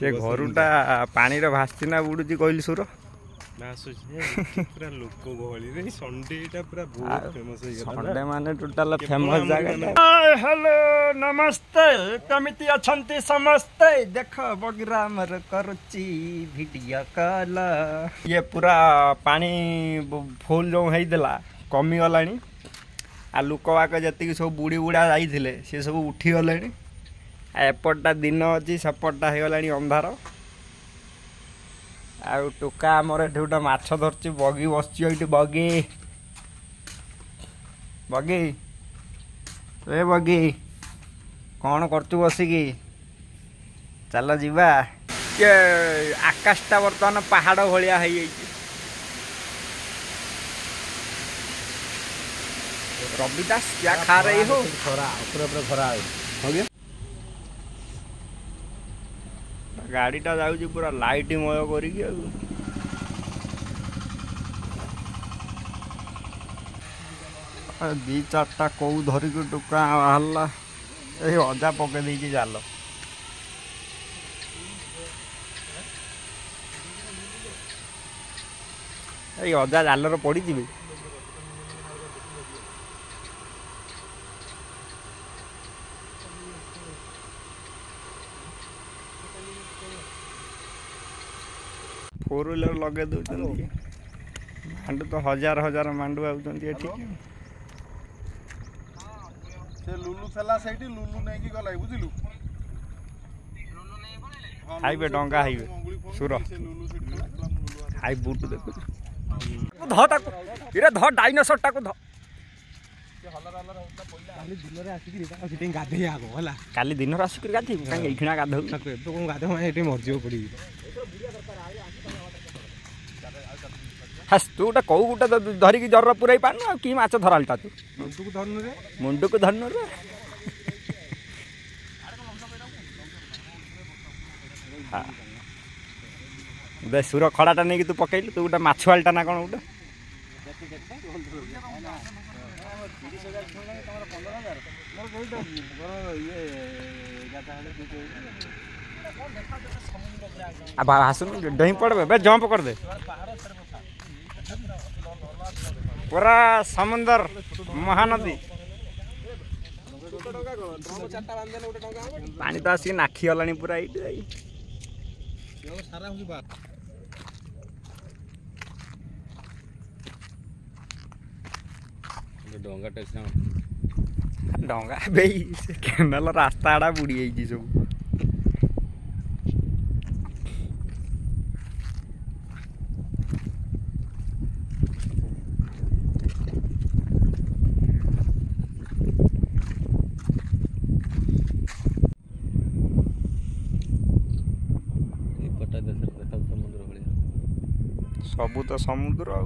से घरुटा पानी रे भास्ती ना बुडुची कहली सुर पूरा लोक गहली रे संडेटा पूरा बहुत फेमस हो गया संडे माने टोटल फेमस जगह। हेलो नमस्ते कमिटी अछंती समस्ते देख बगिरा मर करूची वीडियो कॉल। ये पूरा पानी फुल जो हेइदला कमी गलानी आ लोकवाक जति सब बुड़ी बुड़ा जाइथिले से सब उठी गलेनी। एपटा दिन अच्छी सेपटा हो गला अंधार। आ टोका आमर ये गोटे माछ धरची बगी बस बगी बगी ए बगी कौन करचु बसिकी चल जीवा। ये आकाशटा बर्तमान पहाड़ भाया हो रविदास क्या खा रही हो? खरा पूरा खरा हो गया गाड़ीटा जाऊँगी पूरा लाइटमय करिकी दी चार्टा कौ धरिक टोका बाहरला ये अजा पके देकी जाल ये अजा जालर पड़ी जी फोर व्हीलर लगे दौरान मांडू तो हजार हजार मांडू आउଛନ୍ତି से लुलु थला सेठी लुलु नै की गलाई बुझिलु हाईवे डंगा हाईवे सुर हाई बूट देखो ध ताको इरे ध डायनासोर टाको ध काली दिन रे आसी कि सिटी गाधे आगो हला काली दिन रे आसी कि गाधे काई एखिना गाधौ तो कोन गाधे माने एटी मरजियो पड़ी हस तू गोटे कौ गोटे धरिकी जर पुराई पारनु कि माछ धरालटा तू मुंडू को धरनु रे हाँ सुर खड़ाटा नहीं कि तू पकईलु तू गोटे माछुआलटा ना कौन गोटे हासुन डही पड़े बे जंप कर दे पूरा समुंदर महानदी पानी तो आसिक नाखी गलानी पूरा ये डंगा केनाल रास्ता आड़ा बुड़ी सब सबू तो समुद्र आ